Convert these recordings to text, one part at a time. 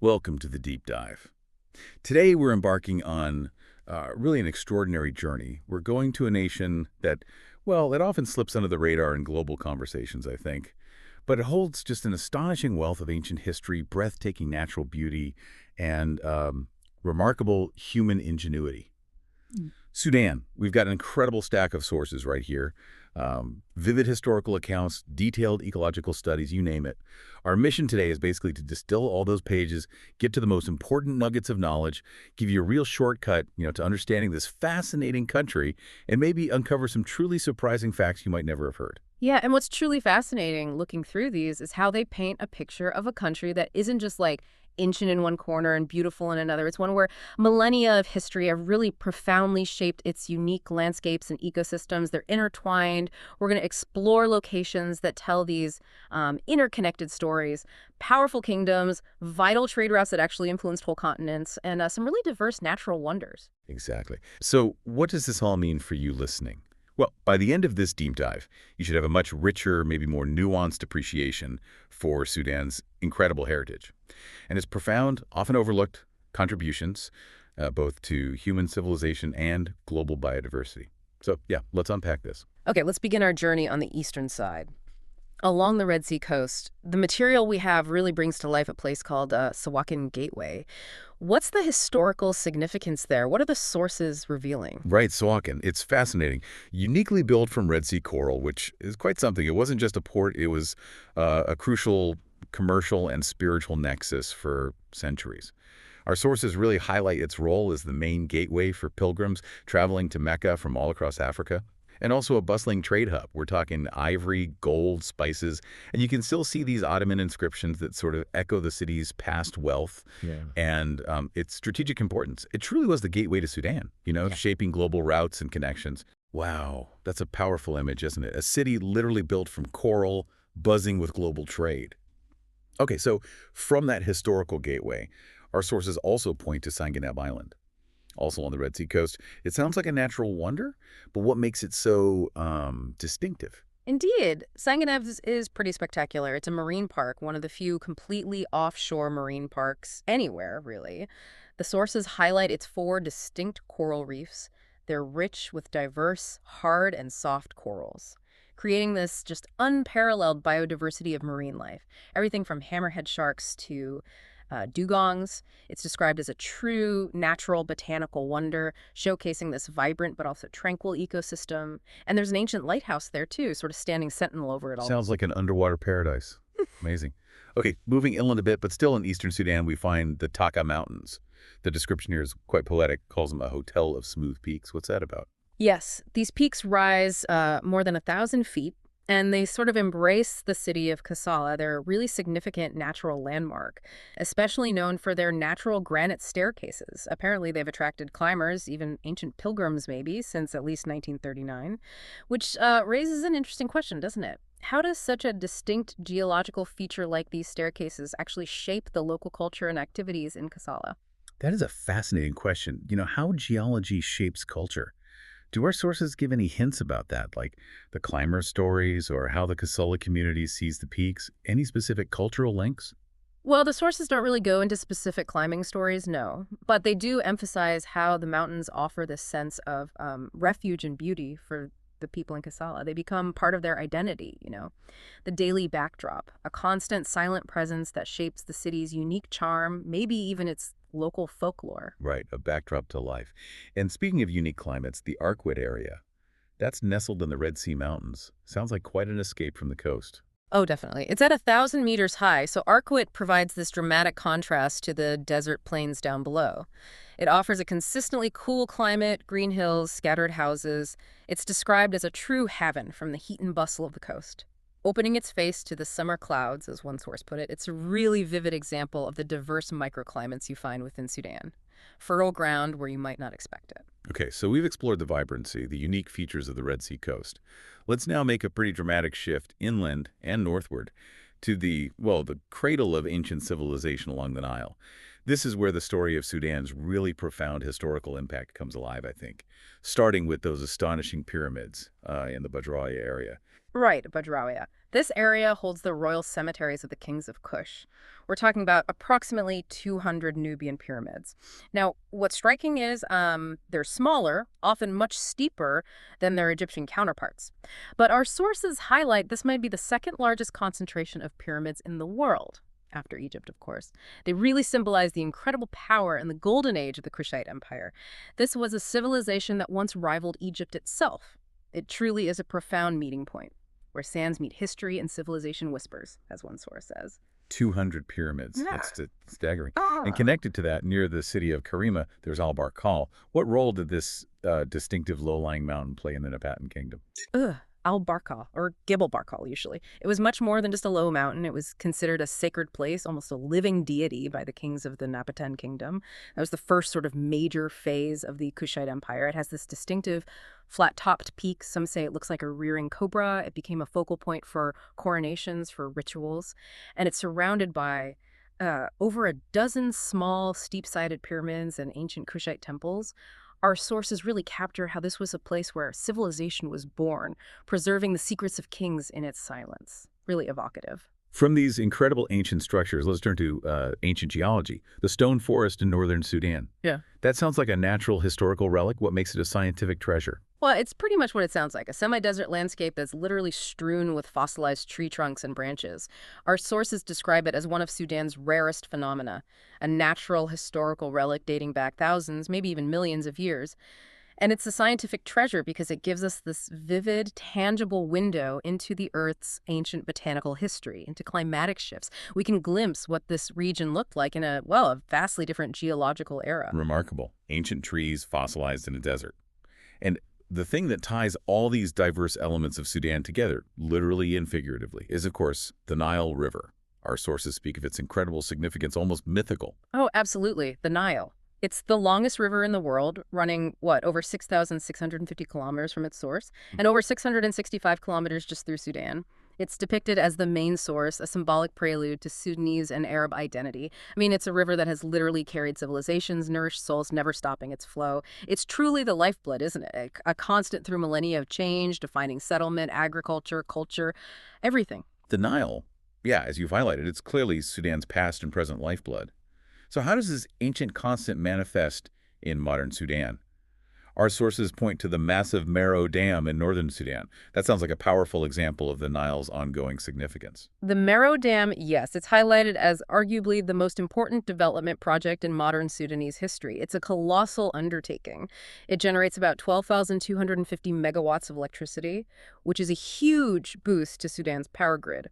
Welcome to the deep dive. Today we're embarking on really an extraordinary journey. We're going to a nation that, well, it often slips under the radar in global conversations, I think. But it holds just an astonishing wealth of ancient history, breathtaking natural beauty, and remarkable human ingenuity. Sudan, we've got an incredible stack of sources right here. Vivid historical accounts, detailed ecological studies, you name it. Our mission today is basically to distill all those pages, get to the most important nuggets of knowledge, give you a real shortcut, to understanding this fascinating country, and maybe uncover some truly surprising facts you might never have heard. Yeah, and what's truly fascinating looking through these is how they paint a picture of a country that isn't just like ancient in one corner and beautiful in another. It's one where millennia of history have really profoundly shaped its unique landscapes and ecosystems. They're intertwined. We're going to explore locations that tell these interconnected stories, powerful kingdoms, vital trade routes that actually influenced whole continents, and some really diverse natural wonders. Exactly. So what does this all mean for you listening? Well, by the end of this deep dive, you should have a much richer, maybe more nuanced appreciation for Sudan's incredible heritage and its profound, often overlooked contributions, both to human civilization and global biodiversity. So, yeah, let's unpack this. Okay, let's begin our journey on the eastern side. Along the Red Sea coast, the material we have really brings to life a place called Sawakin Gateway. What's the historical significance there? What are the sources revealing? Right, Suakin. It's fascinating. Uniquely built from Red Sea coral, which is quite something. It wasn't just a port, it was a crucial commercial and spiritual nexus for centuries. Our sources really highlight its role as the main gateway for pilgrims traveling to Mecca from all across Africa, and also a bustling trade hub. We're talking ivory, gold, spices, and you can still see these Ottoman inscriptions that sort of echo the city's past wealth Yeah. and its strategic importance. It truly was the gateway to Sudan, Yeah. shaping global routes and connections. Wow, that's a powerful image, isn't it? A city literally built from coral, buzzing with global trade. Okay, so from that historical gateway, our sources also point to Sanganeb Island, also on the Red Sea coast. It sounds like a natural wonder, but what makes it so distinctive? Indeed, Sanganev's is pretty spectacular. It's a marine park, one of the few completely offshore marine parks anywhere, really. The sources highlight its four distinct coral reefs. They're rich with diverse, hard and soft corals, creating this just unparalleled biodiversity of marine life. Everything from hammerhead sharks to dugongs. It's described as a true natural botanical wonder, showcasing this vibrant but also tranquil ecosystem. And there's an ancient lighthouse there too, sort of standing sentinel over it all. Sounds like an underwater paradise. Amazing. Okay, moving inland a bit, but still in eastern Sudan, we find the Taka Mountains. The description here is quite poetic, calls them a hotel of smooth peaks. What's that about? Yes, these peaks rise more than 1,000 feet, and they sort of embrace the city of Kassala. They're a really significant natural landmark, especially known for their natural granite staircases. Apparently, they've attracted climbers, even ancient pilgrims maybe, since at least 1939, which raises an interesting question, doesn't it? How does such a distinct geological feature like these staircases actually shape the local culture and activities in Kassala? That is a fascinating question. How geology shapes culture. Do our sources give any hints about that, like the climber stories or how the Kassala community sees the peaks? Any specific cultural links? Well, the sources don't really go into specific climbing stories, no. But they do emphasize how the mountains offer this sense of refuge and beauty for the people in Kassala. They become part of their identity. The daily backdrop, a constant silent presence that shapes the city's unique charm, maybe even its local folklore. Right, a backdrop to life. And speaking of unique climates, the Arkwit area, that's nestled in the Red Sea Mountains. Sounds like quite an escape from the coast. Oh, definitely. It's at 1,000 meters high, so Arquit provides this dramatic contrast to the desert plains down below. It offers a consistently cool climate, green hills, scattered houses. It's described as a true haven from the heat and bustle of the coast. Opening its face to the summer clouds, as one source put it, it's a really vivid example of the diverse microclimates you find within Sudan. Fertile ground where you might not expect it. Okay, so we've explored the vibrancy, the unique features of the Red Sea coast. Let's now make a pretty dramatic shift inland and northward to the cradle of ancient civilization along the Nile. This is where the story of Sudan's really profound historical impact comes alive, I think, starting with those astonishing pyramids in the Badraya area. Right, Bajraoya. This area holds the royal cemeteries of the kings of Kush. We're talking about approximately 200 Nubian pyramids. Now, what's striking is they're smaller, often much steeper than their Egyptian counterparts. But our sources highlight this might be the second largest concentration of pyramids in the world, after Egypt, of course. They really symbolize the incredible power and the golden age of the Kushite Empire. This was a civilization that once rivaled Egypt itself. It truly is a profound meeting point where sands meet history and civilization whispers, as one source says. 200 pyramids. Yeah. That's staggering. And Ah. connected to that, near the city of Karima, there's Al-Barkal. What role did this distinctive low-lying mountain play in the Napatan kingdom? Ugh. Al-Barkal, or Gibel Barkal usually. It was much more than just a low mountain. It was considered a sacred place, almost a living deity by the kings of the Napatan kingdom. That was the first sort of major phase of the Kushite Empire. It has this distinctive flat-topped peak. Some say it looks like a rearing cobra. It became a focal point for coronations, for rituals. And it's surrounded by over a dozen small, steep-sided pyramids and ancient Kushite temples. Our sources really capture how this was a place where civilization was born, preserving the secrets of kings in its silence. Really evocative. From these incredible ancient structures, let's turn to ancient geology. The stone forest in northern Sudan. Yeah. That sounds like a natural historical relic. What makes it a scientific treasure? Well, it's pretty much what it sounds like, a semi-desert landscape that's literally strewn with fossilized tree trunks and branches. Our sources describe it as one of Sudan's rarest phenomena, a natural historical relic dating back thousands, maybe even millions of years. And it's a scientific treasure because it gives us this vivid, tangible window into the Earth's ancient botanical history, into climatic shifts. We can glimpse what this region looked like in a vastly different geological era. Remarkable. Ancient trees fossilized in a desert. And the thing that ties all these diverse elements of Sudan together, literally and figuratively, is, of course, the Nile River. Our sources speak of its incredible significance, almost mythical. Oh, absolutely. The Nile. It's the longest river in the world, running, over 6,650 kilometers from its source, and over 665 kilometers just through Sudan. It's depicted as the main source, a symbolic prelude to Sudanese and Arab identity. I mean, it's a river that has literally carried civilizations, nourished souls, never stopping its flow. It's truly the lifeblood, isn't it? A constant through millennia of change, defining settlement, agriculture, culture, everything. The Nile, yeah, as you've highlighted, it's clearly Sudan's past and present lifeblood. So how does this ancient constant manifest in modern Sudan? Our sources point to the massive Meroe Dam in northern Sudan. That sounds like a powerful example of the Nile's ongoing significance. The Meroe Dam, yes, it's highlighted as arguably the most important development project in modern Sudanese history. It's a colossal undertaking. It generates about 12,250 megawatts of electricity, which is a huge boost to Sudan's power grid.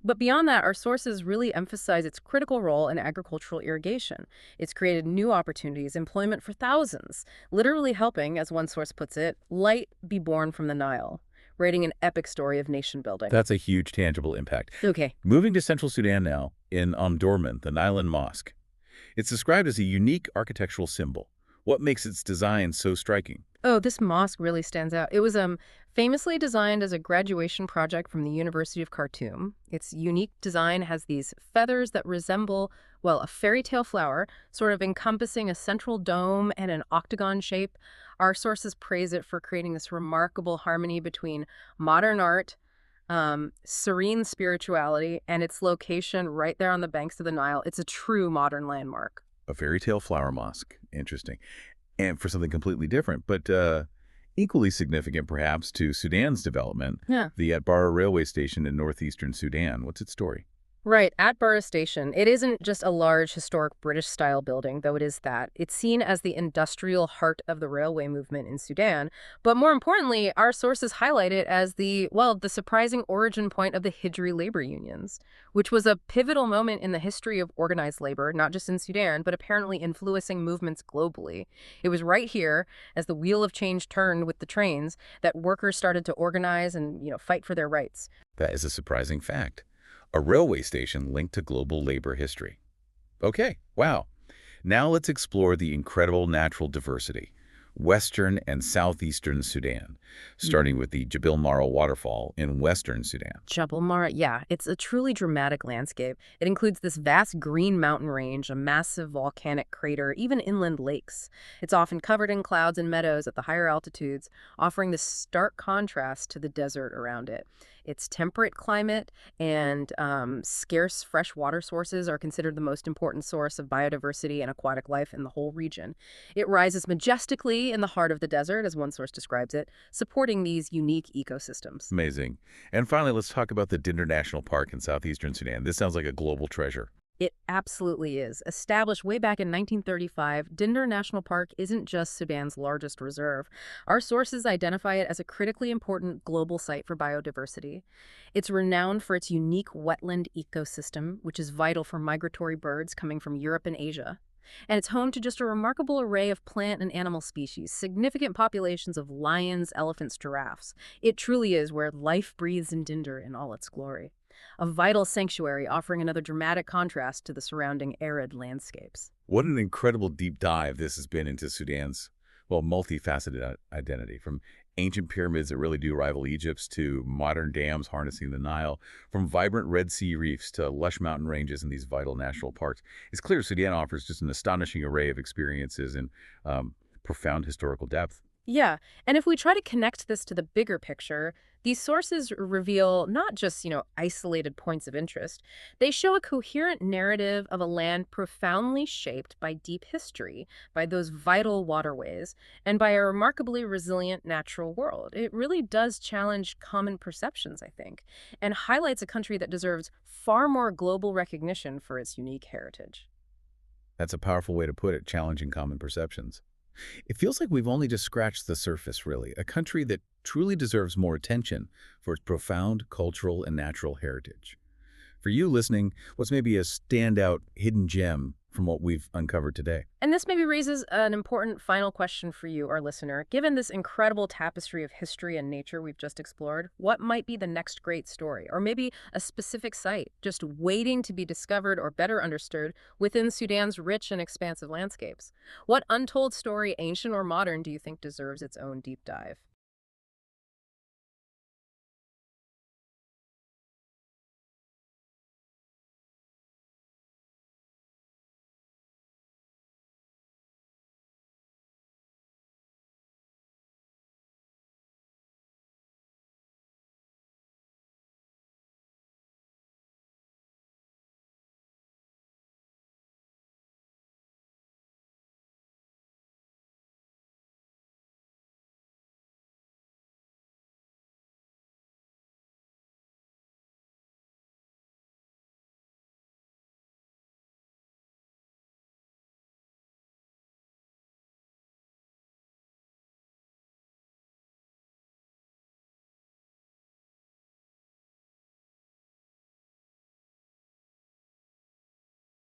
But beyond that, our sources really emphasize its critical role in agricultural irrigation. It's created new opportunities, employment for thousands, literally helping, as one source puts it, light be born from the Nile, writing an epic story of nation building. That's a huge tangible impact. Okay. Moving to central Sudan now, in Omdurman, the Nilan Mosque. It's described as a unique architectural symbol. What makes its design so striking? Oh, this mosque really stands out. It was famously designed as a graduation project from the University of Khartoum. Its unique design has these feathers that resemble, a fairy tale flower, sort of encompassing a central dome and an octagon shape. Our sources praise it for creating this remarkable harmony between modern art, serene spirituality, and its location right there on the banks of the Nile. It's a true modern landmark. A fairy tale flower mosque. Interesting. And for something completely different, but equally significant perhaps to Sudan's development, Yeah. the Atbara railway station in northeastern Sudan. What's its story? Right, at Borough Station, it isn't just a large historic British-style building, though it is that. It's seen as the industrial heart of the railway movement in Sudan. But more importantly, our sources highlight it as the surprising origin point of the Hijri labor unions, which was a pivotal moment in the history of organized labor, not just in Sudan, but apparently influencing movements globally. It was right here, as the wheel of change turned with the trains, that workers started to organize and, fight for their rights. That is a surprising fact. A railway station linked to global labor history. Okay, wow. Now let's explore the incredible natural diversity. Western and southeastern Sudan, starting with the Jebel Mara waterfall in western Sudan. Jebel Mara, yeah, it's a truly dramatic landscape. It includes this vast green mountain range, a massive volcanic crater, even inland lakes. It's often covered in clouds and meadows at the higher altitudes, offering this stark contrast to the desert around it. Its temperate climate and scarce fresh water sources are considered the most important source of biodiversity and aquatic life in the whole region. It rises majestically in the heart of the desert, as one source describes it, supporting these unique ecosystems. Amazing. And finally, let's talk about the Dinder National Park in southeastern Sudan. This sounds like a global treasure. It absolutely is. Established way back in 1935, Dinder National Park isn't just Sudan's largest reserve. Our sources identify it as a critically important global site for biodiversity. It's renowned for its unique wetland ecosystem, which is vital for migratory birds coming from Europe and Asia. And it's home to just a remarkable array of plant and animal species, significant populations of lions, elephants, giraffes. It truly is where life breathes in Dinder in all its glory. A vital sanctuary offering another dramatic contrast to the surrounding arid landscapes. What an incredible deep dive this has been into Sudan's, well, multifaceted identity, from ancient pyramids that really do rival Egypt's to modern dams harnessing the Nile, from vibrant Red Sea reefs to lush mountain ranges in these vital national parks. It's clear Sudan offers just an astonishing array of experiences and profound historical depth. Yeah, and if we try to connect this to the bigger picture, these sources reveal not just, isolated points of interest. They show a coherent narrative of a land profoundly shaped by deep history, by those vital waterways, and by a remarkably resilient natural world. It really does challenge common perceptions, I think, and highlights a country that deserves far more global recognition for its unique heritage. That's a powerful way to put it, challenging common perceptions. It feels like we've only just scratched the surface, really. A country that truly deserves more attention for its profound cultural and natural heritage. For you listening, what's maybe a standout hidden gem from what we've uncovered today? And this maybe raises an important final question for you, our listener. Given this incredible tapestry of history and nature we've just explored, what might be the next great story? Or maybe a specific site just waiting to be discovered or better understood within Sudan's rich and expansive landscapes? What untold story, ancient or modern, do you think deserves its own deep dive?